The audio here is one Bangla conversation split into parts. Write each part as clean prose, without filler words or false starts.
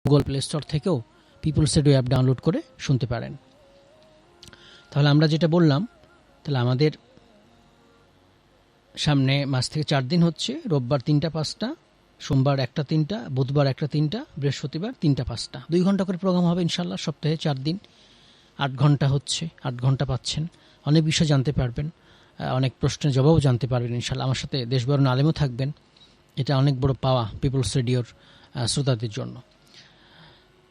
গুগল প্লে স্টোর থেকেও পিপলস রেডিও অ্যাপ ডাউনলোড করে শুনতে পারেন। তাহলে আমরা যেটা বললাম, তাহলে আমাদের সামনে মাস থেকে 4 দিন হচ্ছে, রোববার 3টা 5টা, সোমবার 1টা 3টা, বুধবার 1টা 3টা, বৃহস্পতিবার 3টা 5টা, 2 ঘন্টা করে প্রোগ্রাম হবে ইনশাল্লাহ। সপ্তাহে 4 দিন 8 ঘন্টা হচ্ছে, 8 ঘন্টা পাচ্ছেন, অনেক বিষয় জানতে পারবেন, অনেক প্রশ্নের জবাবও জানতে পারবেন ইনশাল্লাহ। আমার সাথে দেশবরণ আলেমও থাকবেন, এটা অনেক বড় পাওয়া পিপলস রেডিওর শ্রোতাদের জন্য।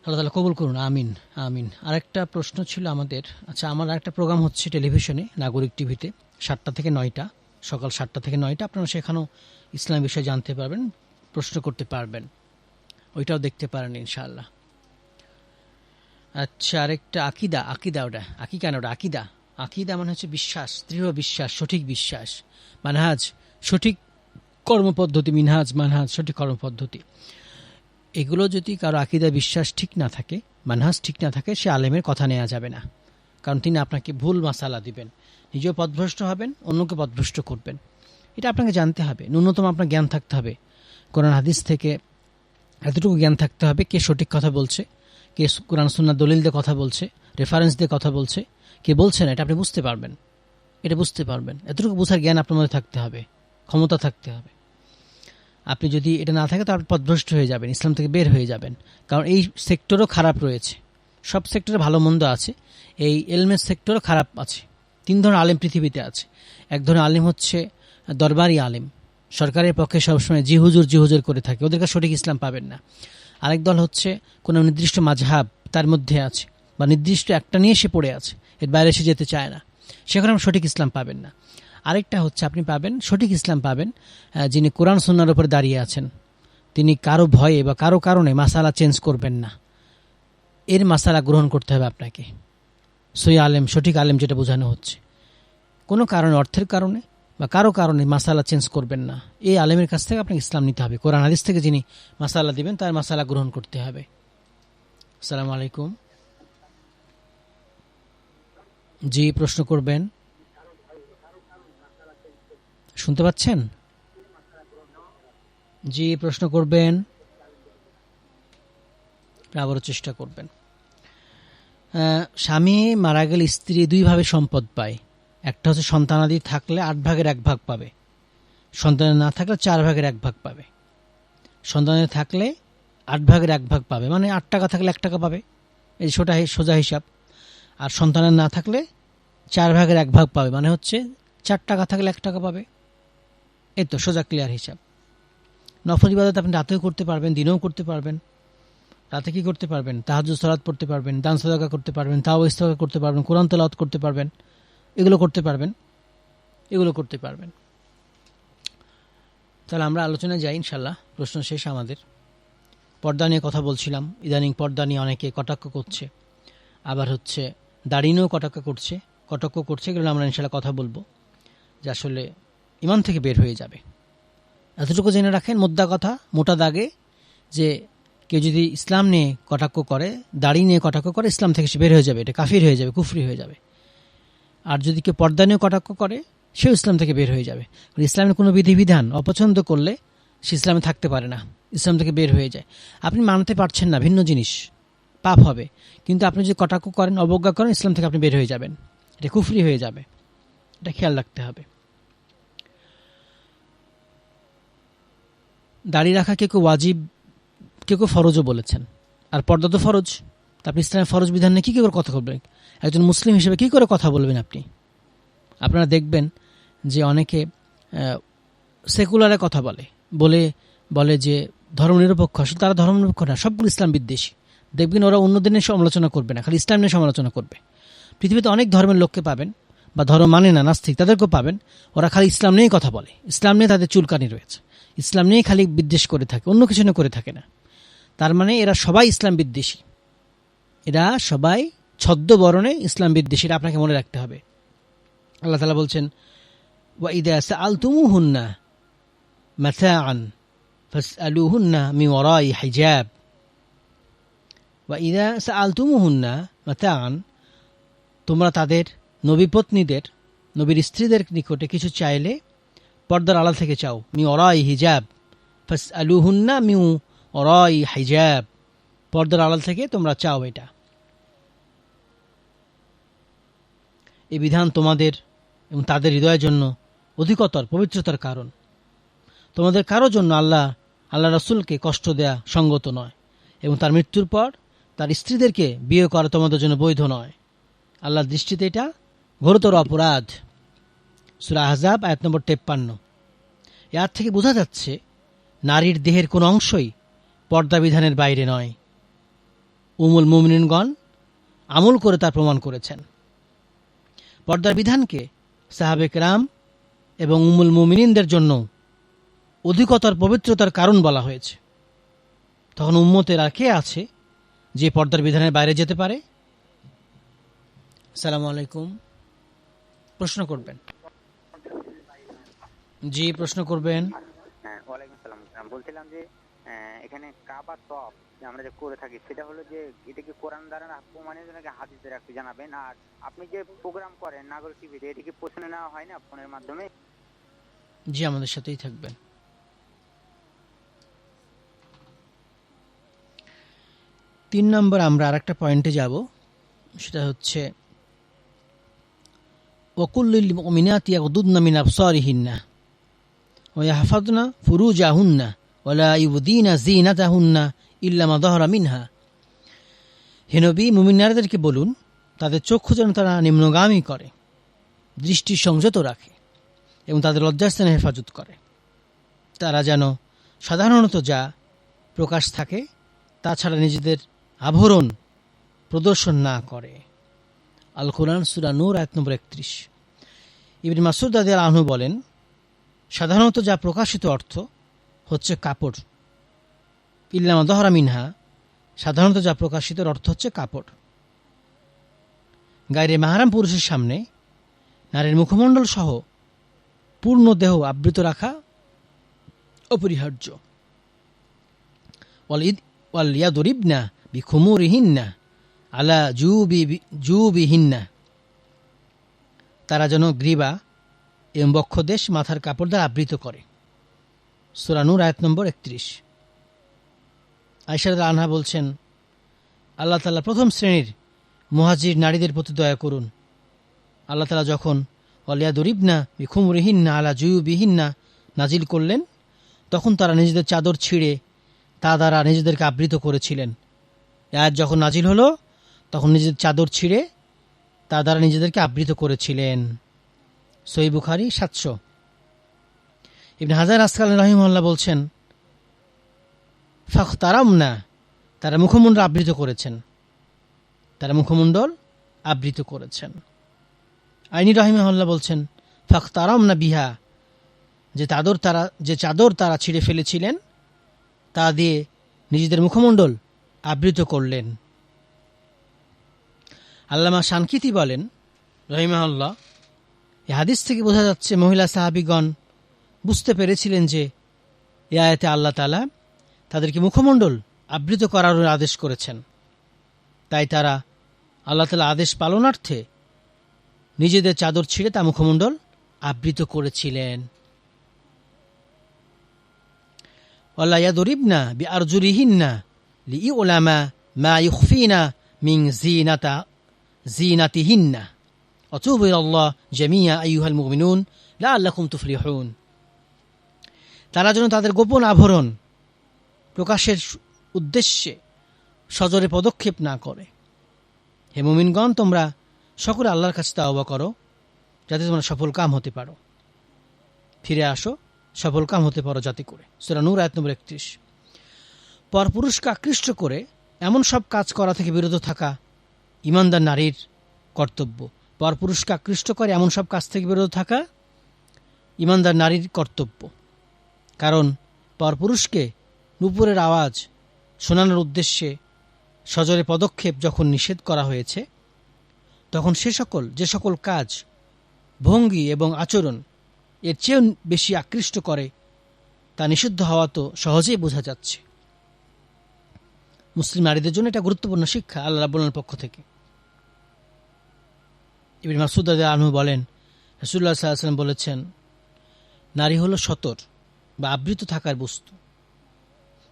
আল্লাহ তাআলা কবুল করুন, আমিন আমিন। আরেকটা প্রশ্ন ছিল আমাদের, আচ্ছা আমার আরেকটা প্রোগ্রাম হচ্ছে টেলিভিশনে, নাগরিক টিভিতে 7টা থেকে 9টা, সকাল 7টা থেকে 9টা। আপনারা সেখানেও ইসলাম বিষয়ে জানতে পারবেন, প্রশ্ন করতে পারবেন, ওইটাও দেখতে পারেন ইনশাআল্লাহ। আচ্ছা আরেকটা আকিদা, ওটা আকিকা না, ওটা আকিদা। আকিদা মানে হচ্ছে বিশ্বাস, দৃঢ় বিশ্বাস, সঠিক বিশ্বাস, মানহাজ সঠিক কর্মপদ্ধতি, মিনহাজ মানহাজ সঠিক কর্মপদ্ধতি। এগুলো যদি কারো আকিদা বিশ্বাস ঠিক না থাকে, মানহাজ ঠিক না থাকে, সে আলেমের কথা নেওয়া যাবে না, কারণ তিনি আপনাকে ভুল মাসালা দিবেন, নিজেও পথভ্রষ্ট হবেন, অন্যকে পথভ্রষ্ট করবেন। এটা আপনাকে জানতে হবে, ন্যূনতম আপনার জ্ঞান থাকতে হবে, কোরআন হাদিস থেকে এতটুকু জ্ঞান থাকতে হবে, কে সঠিক কথা বলছে, কে কোরআন সুন্নাহ দলিল দিয়ে কথা বলছে, রেফারেন্স দিয়ে কথা বলছে, কে বলছে না, এটা আপনি বুঝতে পারবেন, এটা বুঝতে পারবেন। এতটুকু বোঝার জ্ঞান আপনার মধ্যে থাকতে হবে, ক্ষমতা থাকতে হবে। আপনি যদি এটা না থাকে তো আপনি পথভ্রষ্ট হয়ে যাবেন, ইসলাম থেকে বের হয়ে যাবেন। কারণ এই সেক্টরও খারাপ রয়েছে, সব সেক্টরে ভালো মন্দ আছে, এই এলমের সেক্টরও খারাপ আছে। 3 ধরনের আলেম পৃথিবীতে আছে। এক ধরনের আলেম হচ্ছে দরবারি আলেম, সরকারের পক্ষে সবসময় জি হুজুর করে থাকে, ওদের কাছে সঠিক ইসলাম পাবেন না। আরেক দল হচ্ছে কোনো নির্দিষ্ট মাযহাব তার মধ্যে আছে, বা নির্দিষ্ট একটা নিয়ে সে পড়ে আছে, এর বাইরে সে যেতে চায় না, সেখানে আপনি সঠিক ইসলাম পাবেন না। আরেকটা হচ্ছে আপনি পাবেন সঠিক ইসলাম পাবেন যিনি কোরআন সুন্নাহর উপর দাঁড়িয়ে আছেন, তিনি কারো ভয়ে বা কারো কারণে মাসালা চেঞ্জ করবেন না, এর মাসালা গ্রহণ করতে হবে আপনাকে। সই আলেম, সঠিক আলেম যেটা বোঝানো হচ্ছে, কোনো কারণে, অর্থের কারণে বা কারো কারণে মাসালা চেঞ্জ করবেন না, এই আলেমের কাছ থেকে আপনাকে ইসলাম নিতে হবে। কোরআন হাদিস থেকে যিনি মাসালা দিবেন তার মাসালা গ্রহণ করতে হবে। আসসালামু আলাইকুম। জি, প্রশ্ন করবেন, শুনতে পাচ্ছেন? জি, প্রশ্ন করবেন, আবারও চেষ্টা করবেন। স্বামী মারা গেলে স্ত্রী 2 ভাবে সম্পদ পায়। একটা হচ্ছে সন্তানাদি থাকলে 8 ভাগের 1 ভাগ পাবে, সন্তানের না থাকলে 4 ভাগের 1 ভাগ পাবে। সন্তানের থাকলে 8 ভাগের 1 ভাগ পাবে, মানে 8 টাকা থাকলে 1 টাকা পাবে, এই সোজা হিসাব। আর সন্তানের না থাকলে 4 ভাগের 1 ভাগ পাবে, মানে হচ্ছে 4 টাকা থাকলে 1 টাকা পাবে। এই তো সোজা ক্লিয়ার হিসাব। নফল ইবাদত আপনি রাতেও করতে পারবেন, দিনেও করতে পারবেন। রাতে কি করতে পারবেন? তাহাজ্জুদ সালাত পড়তে পারবেন, দান সাদাকা করতে পারবেন, তাওবা ইস্তেগফার করতে পারবেন, কোরআন তেলাওয়াত করতে পারবেন, এগুলো করতে পারবেন। তাহলে আমরা আলোচনায় যাই ইনশাল্লাহ। প্রশ্ন শেষ আমাদের। পর্দা নিয়ে কথা বলছিলাম, ইদানিং পর্দা নিয়ে অনেকে কটাক্ষ করছে, আবার হচ্ছে দাড়ি নিয়েও কটাক্ষ করছে, এগুলো আমরা ইনশাল্লাহ কথা বলবো, যে আসলে ইমান থেকে বের হয়ে যাবে। এতটুকু জেনে রাখেন, মোটা দাগে, যে কেউ যদি ইসলাম নিয়ে কটাক্ষ করে, দাড়ি নিয়ে কটাক্ষ করে, ইসলাম থেকে সে বের হয়ে যাবে, এটা কাফির হয়ে যাবে, কুফরি হয়ে যাবে। আর যদি কেউ পর্দা নিয়ে কটাক্ষ করে, সেও ইসলাম থেকে বের হয়ে যাবে। ইসলামের কোনো বিধিবিধান অপছন্দ করলে সে ইসলামে থাকতে পারে না, ইসলাম থেকে বের হয়ে যায়। আপনি মানতে পারছেন না, ভিন্ন জিনিস, পাপ হবে। কিন্তু আপনি যদি কটাক্ষ করেন, অবজ্ঞা করেন, ইসলাম থেকে আপনি বের হয়ে যাবেন, এটা কুফরি হয়ে যাবে, এটা খেয়াল রাখতে হবে। দাড়ি রাখা কেউ ওয়াজিব, কেউ ফরজও বলেছেন, আর পর্দা তো ফরজ। তা আপনি ইসলামের ফরজ বিধান নিয়ে কী করে কথা বলবেন? একজন মুসলিম হিসেবে কী করে কথা বলবেন আপনি? আপনারা দেখবেন যে অনেকে সেকুলারে কথা বলে যে ধর্মনিরপেক্ষ, আসলে তারা ধর্মনিরপেক্ষ না, সবগুলো ইসলাম বিদ্বেষী। দেখবেন ওরা অন্য দিনের সমালোচনা করবে না, খালি ইসলাম নিয়ে সমালোচনা করবে। পৃথিবীতে অনেক ধর্মের লোককে পাবেন, বা ধর্ম মানে না, নাস্তিক, তাদেরকেও পাবেন, ওরা খালি ইসলাম নিয়েই কথা বলে, ইসলাম নিয়ে তাদের চুলকানি রয়েছে, ইসলাম নিয়েই খালি বিদ্বেষ করে থাকে, অন্য কিছু নিয়ে করে থাকে না। তার মানে এরা সবাই ইসলাম বিদ্বেষী, এরা সবাই ছদ্মবরণে ইসলাম বিদ্বেষী, এটা আপনাকে মনে রাখতে হবে। আল্লাহ তাআলা বলছেন, ওয়া ইযা সাআলতুমুহুন্না মাতাআন ফাসআলুহুন্না মিন ওয়ারাই হিজাব। ওয়া ইযা সাআলতুমুহুন্না মাতাআন, তোমরা তাদের নবীপত্নীদের, নবীর স্ত্রীদের নিকটে কিছু চাইলে পর্দার আড়াল থেকে চাও, মিন ওয়ারাই হিজাব, ফাসআলুহুন্না মিন ওয়ারাই হিজাব, পর্দার আড়াল থেকে তোমরা চাও এটা। এই বিধান তোমাদের এবং তাদের হৃদয়ের জন্য অধিকতর পবিত্রতার কারণ। তোমাদের কারো জন্য আল্লাহ রাসূলকে কষ্ট দেয়া সঙ্গত নয়, এবং তার মৃত্যুর পর তার স্ত্রীদেরকে বিয়ে করা তোমাদের জন্য বৈধ নয়। আল্লাহর দৃষ্টিতে এটা ঘোরতর অপরাধ। সূরা আহজাব আয়াত নম্বর 53। এর থেকে বোঝা যাচ্ছে নারীর দেহের কোনো অংশই পর্দা বিধানের বাইরে নয়। উম্মুল মুমিনিনগণ আমল করে তার প্রমাণ করেছেন। পর্দার বিধানকে সাহাবে কেরাম এবং উম্মুল মুমিনিনদের জন্য অধিকতর পবিত্রতার কারণ বলা হয়েছে। তখন উম্মতের আর কে আছে যে পর্দার বিধানের বাইরে যেতে পারে? আসসালামু আলাইকুম। প্রশ্ন করবেন? জি, প্রশ্ন করবেন। হ্যাঁ, ওয়ালাইকুম আসসালাম। বলছিলাম যে এখানে কাবা তওয়াফ আমরা যে করে থাকি, সেটা হলো যে এটা কি কোরআন দ্বারা প্রমাণিত নাকি হাদিস দ্বারা, একটু জানাবেন। আর আপনি যে প্রোগ্রাম করেন নাগর টিভিতে, এটা কি প্রশ্ন নেওয়া হয় না ফোনের মাধ্যমে? জি, আমাদের সাথেই থাকবেন। 3 নম্বর আমরা আরেকটা পয়েন্টে যাব, সেটা হচ্ছে ওয়াকুল্লিল মুমিনাতি ইয়াগুদুদনা মিন আবসারিহিন্না ওয়া ইয়াহফাযনা ফুরুজাহুন্না ওয়া লা ইউদিনা যিনাতাহুন্না ইল্লা মা যাহারা মিনহা। হে নবী, মুমিন নারীদেরকে বলুন তাদের চক্ষু যেন তারা নিম্নগামী করে, দৃষ্টি সংযত রাখে এবং তাদের লজ্জাস্থানে হেফাজত করে। তারা যেন সাধারণত যা প্রকাশ থাকে তাছাড়া নিজেদের আভরণ প্রদর্শন না করে। আল কোরআন সূরা নূর আয়াত নম্বর 31। ইবনে মাসউদ রাদিয়াল্লাহু আনহু বলেন, সাধারণত যা প্রকাশিত অর্থ হচ্ছে কাপড়। ইল্লা মা যাহারা মিনহা, সাধারণত যা প্রকাশিত অর্থ হচ্ছে কাপড়। গায়রে মাহরাম পুরুষের সামনে নারীর মুখমণ্ডল সহ পূর্ণ দেহ আবৃত রাখা অপরিহার্য। ওয়াল ইয়াদরিবনা বিখুমুরিহিন্না আলা জুবিহিন্না, তারা যেন গ্রীবা এবং বক্ষদেশ মাথার কাপড় দ্বারা আবৃত করে। সূরা নূর আয়াত নম্বর 31। আয়েশা রাদিয়াল্লাহু আনহা বলছেন, আল্লাহ তাআলা প্রথম শ্রেণীর মুহাজির নারীদের প্রতি দয়া করুন। আল্লাহ তাআলা যখন ওয়াল ইয়াদরিবনা বিখুমুরিহিন্না আলা জুবিহিন্না নাজিল করলেন, তখন তারা নিজেদের চাদর ছিঁড়ে তা দ্বারা নিজেদেরকে আবৃত করেছিলেন। আয়াত যখন নাজিল হলো, তখন নিজেদের চাদর ছিঁড়ে তা দ্বারা নিজেদেরকে আবৃত করেছিলেন। সহিহ বুখারী 700। ইবনে হাজার আসকালানী রাহিমাহুল্লাহ বলছেন, ফাখতারামনা, তারা মুখমণ্ডল আবৃত করেছেন। তারা মুখমণ্ডল আবৃত করেছেন। আইনি রাহিমাহুল্লাহ বলছেন, ফাখতারামনা বিহা, যে চাদর তারা ছিঁড়ে ফেলেছিলেন তা দিয়ে নিজেদের মুখমণ্ডল আবৃত করলেন। আল্লামা শানকিতি বলেন রাহিমাহুল্লাহ, এই হাদিস থেকে বোঝা যাচ্ছে মহিলা সাহাবীগণ বুঝতে পেরেছিলেন যে এই আয়াতে আল্লাহ তাআলা তাদেরকে মুখমণ্ডল আবৃত করার আদেশ করেছেন। তাই তারা আল্লাহ তাআলা আদেশ পালনার্থে নিজেদের চাদর ছিঁড়ে তা মুখমণ্ডল আবৃত করেছিলেন। ওয়ালা ইয়াদরিবনা বিআরজুলিহিন্না লিইউলামা মা ইউখফিনা মিন জিনাতিহিন্না ওয়াতুবু ইলাল্লাহ জামিয়া আইয়ুহাল মুমিনুন লাআল্লাকুম তুফলিহুন। তারা যেন তাদের গোপন আভরণ প্রকাশের উদ্দেশ্যে সজোরে পদক্ষেপ না করে। হে মুমিনগণ, তোমরা সকলে আল্লাহর কাছে তাওবা করো যাতে তোমরা সফল কাম হতে পারো। ফিরে আসো, সফল কাম হতে পারো যাতে করে। সূরা নূর আয়াত নম্বর 31। পরপুরুষকে আকৃষ্ট করে এমন সব কাজ করা থেকে বিরত থাকা ঈমানদার নারীর কর্তব্য। পরপুরুষকে আকৃষ্ট করে এমন সব কাজ থেকে বিরত থাকা ঈমানদার নারীর কর্তব্য। কারণ পরপুরুষকে নুপুরের আওয়াজ শোনানোর উদ্দেশ্যে সজোরে পদক্ষেপ যখন নিষেধ করা হয়েছে, তখন যে সকল কাজ, ভঙ্গি এবং আচরণ এর চেয়েও বেশি আকৃষ্ট করে তা নিষিদ্ধ হওয়া তো সহজেই বোঝা যাচ্ছে। মুসলিম নারীদের জন্য এটা গুরুত্বপূর্ণ শিক্ষা আল্লাহ রাব্বুল আলামিনের পক্ষ থেকে। ইবনে মাসউদ রাদিয়াল্লাহু আনহু বলেন, রাসূলুল্লাহ সাল্লাল্লাহু আলাইহি ওয়াসাল্লাম বলেছেন, নারী হলো সতর বা আবৃত থাকার বস্তু।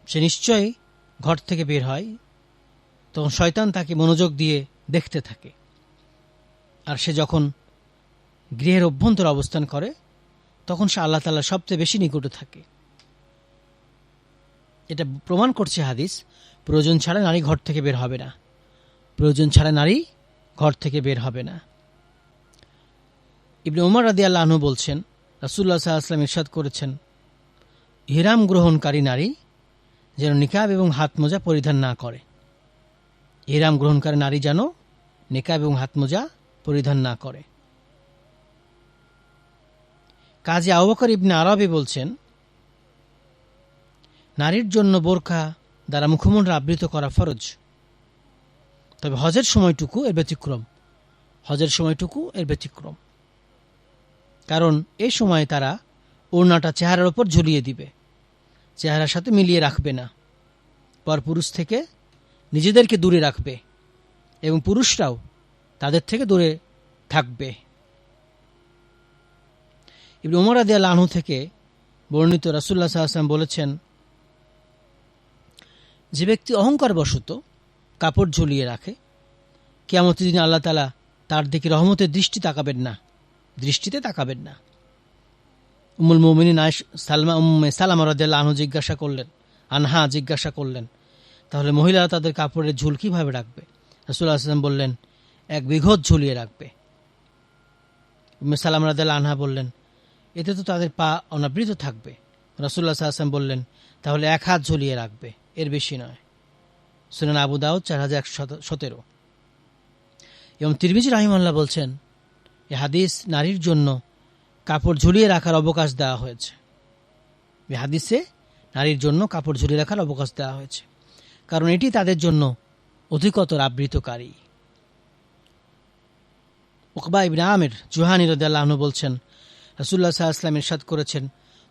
সে নিশ্চয়ই ঘর থেকে বের হয় তখন শয়তান তাকে মনোযোগ দিয়ে দেখতে থাকে। আর সে যখন গৃহের অভ্যন্তরে অবস্থান করে তখন সে আল্লাহ তাআলার সবচেয়ে বেশি নিকটে থাকে। এটা প্রমাণ করছে হাদিস, প্রয়োজন ছাড়া নারী ঘর থেকে বের হবে না, প্রয়োজন ছাড়া নারী ঘর থেকে বের হবে না। ইবনে উমর রাদিয়াল্লাহু আনহু বলছেন, রাসূলুল্লাহ সাল্লাল্লাহু আলাইহি ওয়াসাল্লাম ইরশাদ করেছেন, ইহরাম গ্রহণকারী নারী যেন নিকাব এবং হাত মোজা পরিধান না করে। ইহরাম গ্রহণকারী নারী যেন নিকাব এবং হাত মোজা পরিধান না করে। কাজী আবু বকর ইবনে আরবি বলছেন, নারীর জন্য বোরকা দ্বারা মুখমণ্ডল আবৃত করা ফরজ, তবে হজের সময়টুকু এর ব্যতিক্রম। হজের সময়টুকু এর ব্যতিক্রম, কারণ এই সময় তারা ওড়নাটা চেহারার ওপর ঝুলিয়ে দিবে, চেহারার সাথে মিলিয়ে রাখবে না, পরপুরুষ থেকে নিজেদেরকে দূরে রাখবে এবং পুরুষরাও তাদের থেকে দূরে থাকবে। ইবনে উমর রাদিয়াল্লাহু আনহু থেকে বর্ণিত, রাসূলুল্লাহ সাল্লাল্লাহু আলাইহি ওয়াসাল্লাম বলেছেন, যে ব্যক্তি অহংকারবশত কাপড় ঝুলিয়ে রাখে, কিয়ামতের দিন আল্লাহ তাআলা তার দিকে রহমতের দৃষ্টিতে তাকাবেন না। উম্মুল মুমিনিন উম্মে সালামা রাদিয়াল্লাহু আনহা জিজ্ঞাসা করলেন, তাহলে মহিলারা তাদের কাপড়ের ঝুল কিভাবে রাখবে? রাসূলুল্লাহ সাল্লাল্লাহু আলাইহি ওয়াসাল্লাম বললেন, এক বিঘত ঝুলিয়ে রাখবে। উম্মে সালামা রাদিয়াল্লাহু আনহা বললেন, এতে তো তাদের পা অনাবৃত থাকবে। রাসূলুল্লাহ সাল্লাল্লাহু আলাইহি ওয়াসাল্লাম বললেন, তাহলে এক হাত ঝুলিয়ে রাখবে, এর বেশি নয়। সুনান আবু দাউদ 4117। এবং তিরমিজি রাহিমাহুল্লাহ বলছেন, এই হাদিস নারীর জন্য কাপড় ঝুলিয়ে রাখার অবকাশ দেওয়া হয়েছে। এই হাদিসে নারীর জন্য কাপড় ঝুলিয়ে রাখার অবকাশ দেওয়া হয়েছে, কারণ এটি তাদের জন্য অধিকতর আবৃতকারী। উকবা ইবনে আমির জুহানী রাদিয়াল্লাহু আনহু বলছেন, রাসূলুল্লাহ সাল্লাল্লাহু আলাইহি ওয়াসাল্লাম ইরশাদ করেছেন,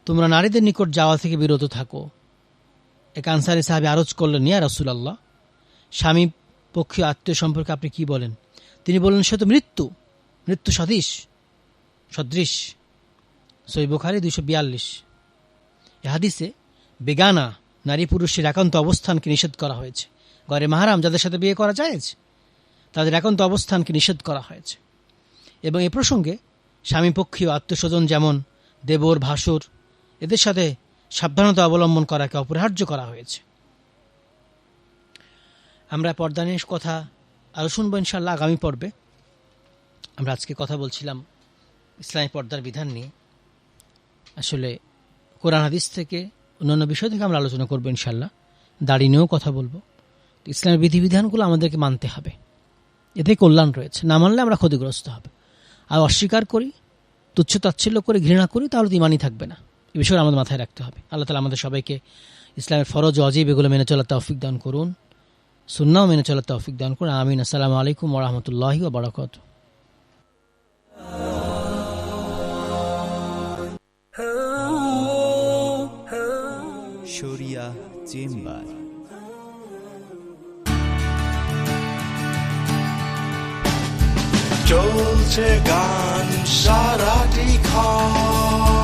তোমরা নারীদের নিকট যাওয়া থেকে বিরত থাকো। এক আনসারী সাহাবী আরজ করলেন, ইয়া রাসূলুল্লাহ, স্বামী পক্ষীয় আত্মীয় সম্পর্কে আপনি কি বলেন? তিনি বললেন, সে তো মৃত্যু সদৃশ। সহিহ বুখারী 242। এই হাদিসে বেগানা নারী পুরুষের একান্ত অবস্থানকে নিষেধ করা হয়েছে। ঘরে মাহরাম যাদের সাথে বিয়ে করা জায়েজ, তাদের একান্ত অবস্থানকে নিষেধ করা হয়েছে। এবং এ প্রসঙ্গে স্বামীপক্ষীয় আত্মীয়স্বজন যেমন দেবর, ভাসুর, এদের সাথে সাবধানতা অবলম্বন করাকে অপরিহার্য করা হয়েছে। আমরা পর্দা নিয়ে কথা আরও শুনবো ইনশাআল্লাহ আগামী পর্বে। আমরা আজকে কথা বলছিলাম ইসলামী পর্দার বিধান নিয়ে। আসলে কোরআন হাদিস থেকে অন্যান্য বিষয় থেকে আমরা আলোচনা করবো ইনশাআল্লাহ। দাড়ি নিয়েও কথা বলবো। ইসলামের বিধিবিধানগুলো আমাদেরকে মানতে হবে, এতে কল্যাণ রয়েছে। না মানলে আমরা ক্ষতিগ্রস্ত হবে। আর অস্বীকার করি, তুচ্ছ তাচ্ছিল্য করে ঘৃণা করি, তাহলে তো ইমানই থাকবে না। এই বিষয়টা আমাদের মাথায় রাখতে হবে। আল্লাহ তাআলা আমাদের সবাইকে ইসলামের ফরজ ও ওয়াজিব এগুলো মেনে চলার তৌফিক দান করুন, সুন্নাহ মেনে চলার তৌফিক দান করুন। আমিন। আসসালামু আলাইকুম ওয়া রাহমাতুল্লাহি ওয়া বারাকাতুহু। শরিয়া চেম্বার। চলছে গান সারাটি ক্ষণ,